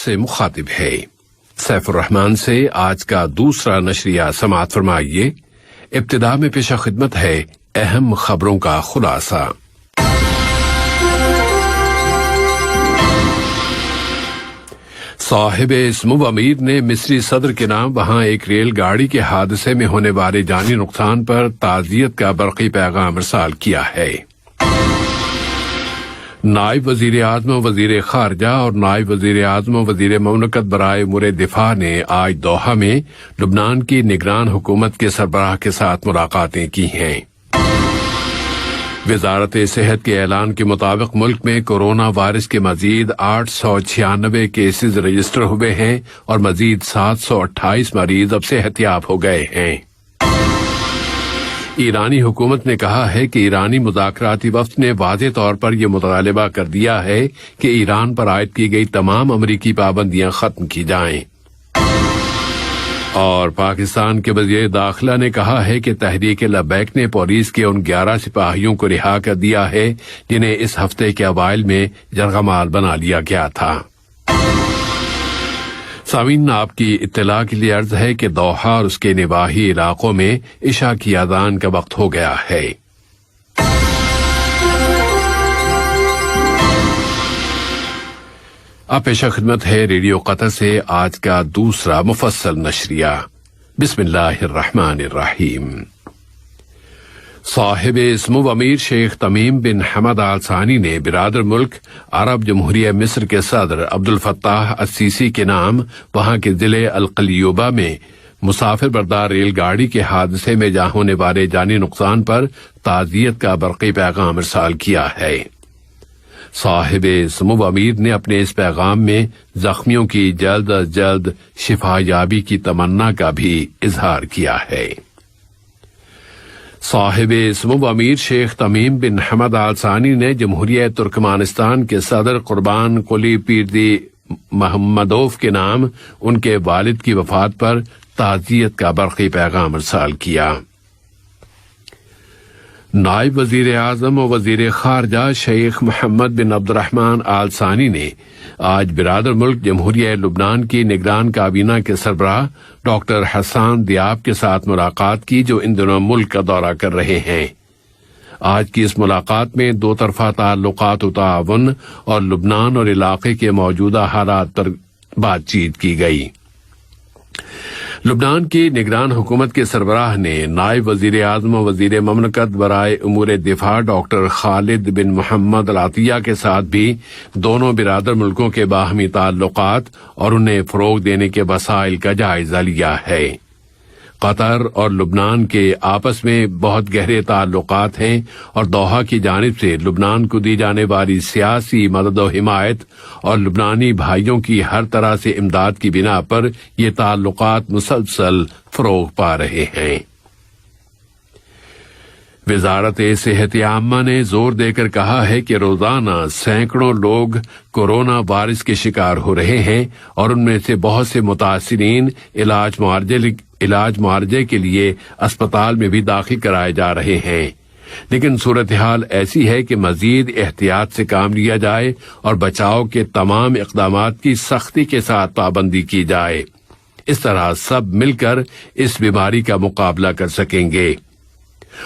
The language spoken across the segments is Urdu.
سے مخاطب ہے۔ سیف الرحمان سے آج کا دوسرا نشریہ سماعت فرمائیے۔ ابتدا میں پیش خدمت ہے اہم خبروں کا خلاصہ۔ صاحب اسمو امیر نے مصری صدر کے نام وہاں ایک ریل گاڑی کے حادثے میں ہونے والے جانی نقصان پر تعزیت کا برقی پیغام ارسال کیا ہے۔ نائب وزیر اعظم و وزیر خارجہ اور نائب وزیر اعظم و وزیر مملکت برائے امور دفاع نے آج دوحہ میں لبنان کی نگران حکومت کے سربراہ کے ساتھ ملاقاتیں کی ہیں۔ وزارت صحت کے اعلان کے مطابق ملک میں کورونا وائرس کے مزید 896 کیسز رجسٹر ہوئے ہیں اور مزید 728 مریض اب صحت یاب ہو گئے ہیں۔ ایرانی حکومت نے کہا ہے کہ ایرانی مذاکراتی وفد نے واضح طور پر یہ مطالبہ کر دیا ہے کہ ایران پر عائد کی گئی تمام امریکی پابندیاں ختم کی جائیں۔ اور پاکستان کے وزیر داخلہ نے کہا ہے کہ تحریک لبیک نے پولیس کے ان 11 سپاہیوں کو رہا کر دیا ہے جنہیں اس ہفتے کے اوائل میں یرغمال بنا لیا گیا تھا۔ سامعین، آپ کی اطلاع کے لیے عرض ہے کہ دوحہ اور اس کے نواحی علاقوں میں عشاء کی اذان کا وقت ہو گیا ہے۔ اب پیش خدمت ہے ریڈیو قطر سے آج کا دوسرا مفصل نشریہ۔ بسم اللہ الرحمن الرحیم۔ صاحب اسمو امیر شیخ تمیم بن حمد آل ثانی نے برادر ملک عرب جمہوریہ مصر کے صدر عبد الفتاح السیسی کے نام وہاں کے ضلع القلیوبہ میں مسافر بردار ریل گاڑی کے حادثے میں جہاں ہونے والے جانی نقصان پر تعزیت کا برقی پیغام ارسال کیا ہے۔ صاحب اسمو امیر نے اپنے اس پیغام میں زخمیوں کی جلد از جلد شفا یابی کی تمنا کا بھی اظہار کیا ہے۔ صاحب اسمو امیر شیخ تمیم بن حمد آل ثانی نے جمہوریہ ترکمانستان کے صدر قربان قلی پیردی محمدوف کے نام ان کے والد کی وفات پر تعزیت کا برقی پیغام ارسال کیا۔ نائب وزیر اعظم و وزیر خارجہ شیخ محمد بن عبد الرحمن آل ثانی نے آج برادر ملک جمہوریہ لبنان کی نگران کابینہ کے سربراہ ڈاکٹر حسان دیاب کے ساتھ ملاقات کی، جو ان دنوں ملک کا دورہ کر رہے ہیں۔ آج کی اس ملاقات میں دو طرفہ تعلقات و تعاون اور لبنان اور علاقے کے موجودہ حالات پر بات چیت کی گئی۔ لبنان کی نگران حکومت کے سربراہ نے نائب وزیر اعظم و وزیر مملکت برائے امور دفاع ڈاکٹر خالد بن محمد العطیہ کے ساتھ بھی دونوں برادر ملکوں کے باہمی تعلقات اور انہیں فروغ دینے کے وسائل کا جائزہ لیا ہے۔ قطر اور لبنان کے آپس میں بہت گہرے تعلقات ہیں اور دوحہ کی جانب سے لبنان کو دی جانے والی سیاسی مدد و حمایت اور لبنانی بھائیوں کی ہر طرح سے امداد کی بنا پر یہ تعلقات مسلسل فروغ پا رہے ہیں۔ وزارت صحت عامہ نے زور دے کر کہا ہے کہ روزانہ سینکڑوں لوگ کورونا وائرس کے شکار ہو رہے ہیں اور ان میں سے بہت سے متاثرین علاج معالجے کے لیے اسپتال میں بھی داخل کرائے جا رہے ہیں، لیکن صورتحال ایسی ہے کہ مزید احتیاط سے کام لیا جائے اور بچاؤ کے تمام اقدامات کی سختی کے ساتھ پابندی کی جائے۔ اس طرح سب مل کر اس بیماری کا مقابلہ کر سکیں گے۔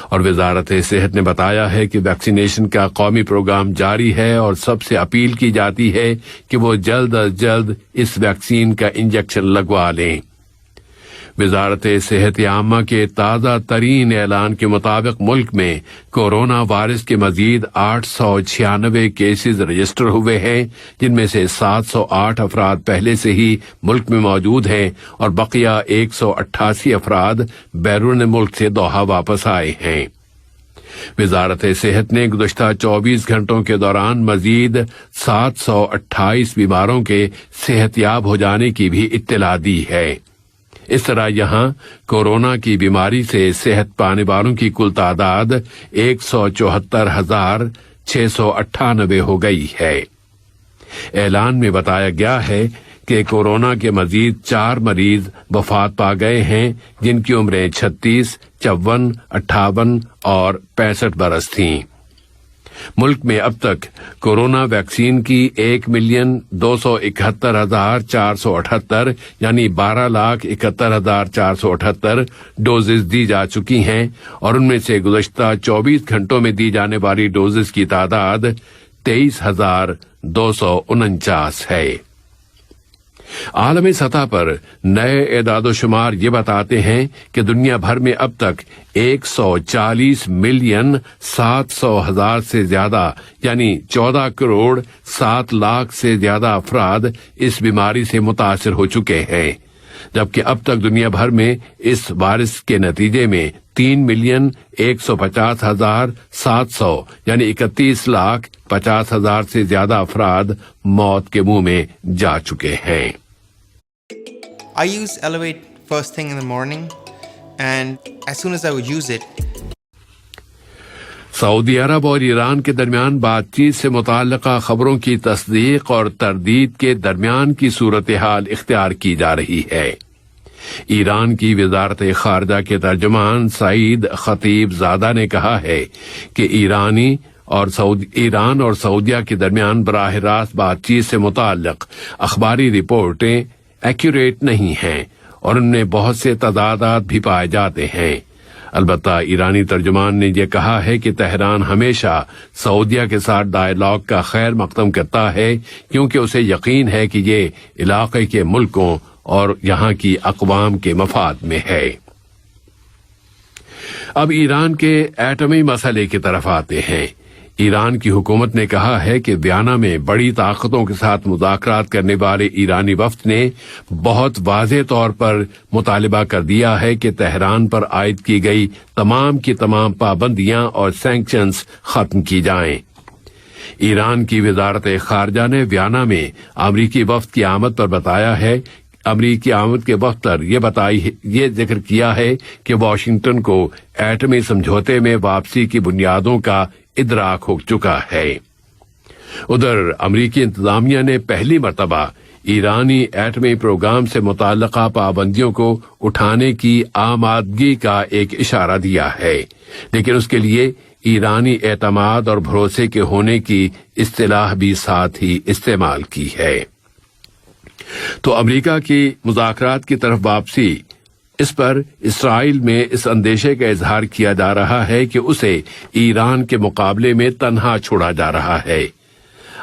اور وزارت صحت نے بتایا ہے کہ ویکسینیشن کا قومی پروگرام جاری ہے اور سب سے اپیل کی جاتی ہے کہ وہ جلد از جلد اس ویکسین کا انجیکشن لگوا لیں۔ وزارت صحت عامہ کے تازہ ترین اعلان کے مطابق ملک میں کورونا وائرس کے مزید 896 کیسز رجسٹر ہوئے ہیں، جن میں سے 708 افراد پہلے سے ہی ملک میں موجود ہیں اور بقیہ 188 افراد بیرون ملک سے دوحہ واپس آئے ہیں۔ وزارت صحت نے گزشتہ 24 گھنٹوں کے دوران مزید 728 بیماروں کے صحت یاب ہو جانے کی بھی اطلاع دی ہے۔ اس طرح یہاں کورونا کی بیماری سے صحت پانے والوں کی کل تعداد 174,698 ہو گئی ہے۔ اعلان میں بتایا گیا ہے کہ کورونا کے مزید 4 مریض وفات پا گئے ہیں، جن کی عمریں 36، 54، 58 اور 65 برس تھیں۔ ملک میں اب تک کورونا ویکسین کی 1,271,478 یعنی 12,71,478 ڈوزز دی جا چکی ہیں، اور ان میں سے گزشتہ 24 گھنٹوں میں دی جانے والی ڈوزز کی تعداد 23,249 ہے۔ عالمی سطح پر نئے اعداد و شمار یہ بتاتے ہیں کہ دنیا بھر میں اب تک 140,700,000 سے زیادہ یعنی 14 کروڑ 7 لاکھ سے زیادہ افراد اس بیماری سے متاثر ہو چکے ہیں، جبکہ اب تک دنیا بھر میں اس وائرس کے نتیجے میں 3,150,700 یعنی 31,50,000 سے زیادہ افراد موت کے منہ میں جا چکے ہیں۔ I use Elevate first thing in the morning, and as soon as I would use it, سعودی عرب اور ایران کے درمیان بات چیت سے متعلقہ خبروں کی تصدیق اور تردید کے درمیان کی صورتحال اختیار کی جا رہی ہے۔ ایران کی وزارت خارجہ کے ترجمان سعید خطیب زادہ نے کہا ہے کہ ایران اور سعودیہ کے درمیان براہ راست بات چیت سے متعلق اخباری رپورٹیں ایکوریٹ نہیں ہیں اور ان میں بہت سے تضادات بھی پائے جاتے ہیں۔ البتہ ایرانی ترجمان نے یہ کہا ہے کہ تہران ہمیشہ سعودیہ کے ساتھ ڈائیلاگ کا خیر مقدم کرتا ہے، کیونکہ اسے یقین ہے کہ یہ علاقے کے ملکوں اور یہاں کی اقوام کے مفاد میں ہے۔ اب ایران کے ایٹمی مسئلے کی طرف آتے ہیں۔ ایران کی حکومت نے کہا ہے کہ ویانا میں بڑی طاقتوں کے ساتھ مذاکرات کرنے والے ایرانی وفد نے بہت واضح طور پر مطالبہ کر دیا ہے کہ تہران پر عائد کی گئی تمام کی تمام پابندیاں اور سینکشنز ختم کی جائیں۔ ایران کی وزارت خارجہ نے ویانا میں امریکی وفد کی آمد پر بتایا ہے، امریکی آمد کے وقت پر یہ ذکر کیا ہے کہ واشنگٹن کو ایٹمی سمجھوتے میں واپسی کی بنیادوں کا ادراک ہو چکا ہے۔ ادھر امریکی انتظامیہ نے پہلی مرتبہ ایرانی ایٹمی پروگرام سے متعلقہ پابندیوں کو اٹھانے کی آمادگی کا ایک اشارہ دیا ہے، لیکن اس کے لیے ایرانی اعتماد اور بھروسے کے ہونے کی اصطلاح بھی ساتھ ہی استعمال کی ہے۔ تو امریکہ کی مذاکرات کی طرف واپسی، اس پر اسرائیل میں اس اندیشے کا اظہار کیا جا رہا ہے کہ اسے ایران کے مقابلے میں تنہا چھوڑا جا رہا ہے۔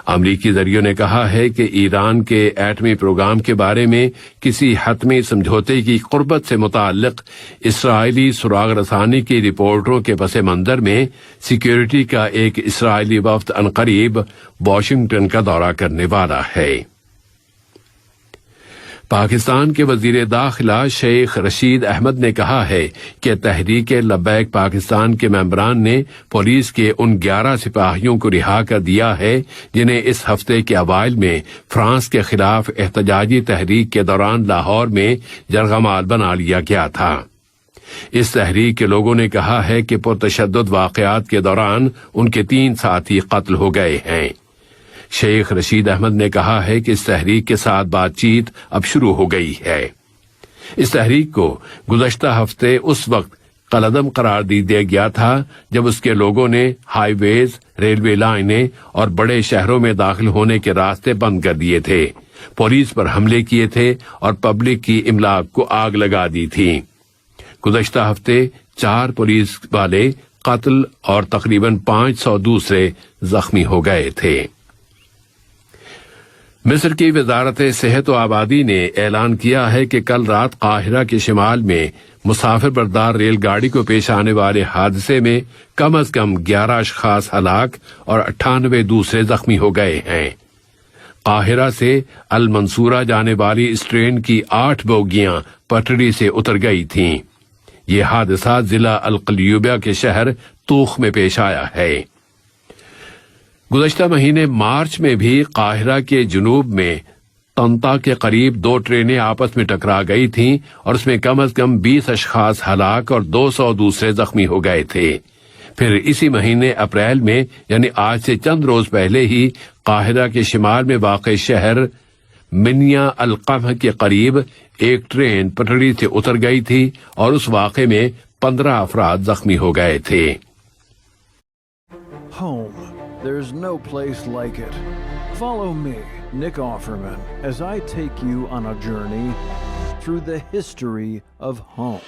امریکی ذریعوں نے کہا ہے کہ ایران کے ایٹمی پروگرام کے بارے میں کسی حتمی سمجھوتے کی قربت سے متعلق اسرائیلی سراغ رسانی کی رپورٹوں کے پس منظر میں سیکیورٹی کا ایک اسرائیلی وفد عنقریب واشنگٹن کا دورہ کرنے والا ہے۔ پاکستان کے وزیر داخلہ شیخ رشید احمد نے کہا ہے کہ تحریک لبیک پاکستان کے ممبران نے پولیس کے ان 11 سپاہیوں کو رہا کر دیا ہے جنہیں اس ہفتے کے اوائل میں فرانس کے خلاف احتجاجی تحریک کے دوران لاہور میں یرغمال بنا لیا گیا تھا۔ اس تحریک کے لوگوں نے کہا ہے کہ پرتشدد واقعات کے دوران ان کے 3 ساتھی قتل ہو گئے ہیں۔ شیخ رشید احمد نے کہا ہے کہ اس تحریک کے ساتھ بات چیت اب شروع ہو گئی ہے۔ اس تحریک کو گزشتہ ہفتے اس وقت قلعدم قرار دیا گیا تھا جب اس کے لوگوں نے ہائی ویز، ریلوے لائنیں اور بڑے شہروں میں داخل ہونے کے راستے بند کر دیے تھے، پولیس پر حملے کیے تھے اور پبلک کی املاک کو آگ لگا دی تھی۔ گزشتہ ہفتے 4 پولیس والے قتل اور تقریباً 500 دوسرے زخمی ہو گئے تھے۔ مصر کی وزارت صحت و آبادی نے اعلان کیا ہے کہ کل رات قاہرہ کے شمال میں مسافر بردار ریل گاڑی کو پیش آنے والے حادثے میں کم از کم 11 اشخاص ہلاک اور 98 دوسرے زخمی ہو گئے ہیں۔ قاہرہ سے المنصورہ جانے والی اس ٹرین کی 8 بوگیاں پٹری سے اتر گئی تھیں۔ یہ حادثہ ضلع القلیوبیہ کے شہر توخ میں پیش آیا ہے۔ گزشتہ مہینے مارچ میں بھی قاہرہ کے جنوب میں طنطا کے قریب 2 ٹرینیں آپس میں ٹکرا گئی تھیں اور اس میں کم از کم 20 اشخاص ہلاک اور 200 دوسرے زخمی ہو گئے تھے۔ پھر اسی مہینے اپریل میں یعنی آج سے چند روز پہلے ہی قاہرہ کے شمال میں واقع شہر منیا القمح کے قریب ایک ٹرین پٹری سے اتر گئی تھی اور اس واقعے میں 15 افراد زخمی ہو گئے تھے۔ Home There's no place like it. Follow me, Nick Offerman, as I take you on a journey through the history of home.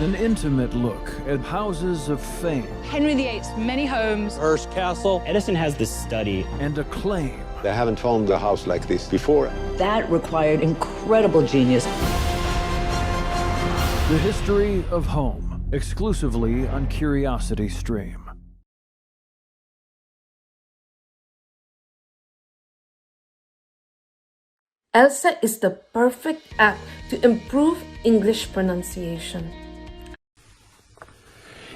An intimate look at houses of fame. Henry VIII's many homes. Hearst Castle. Edison has this study. And acclaim. They haven't found a house like this before. That required incredible genius. The history of home, exclusively on Curiosity Stream. ELSA is the perfect app to improve English pronunciation.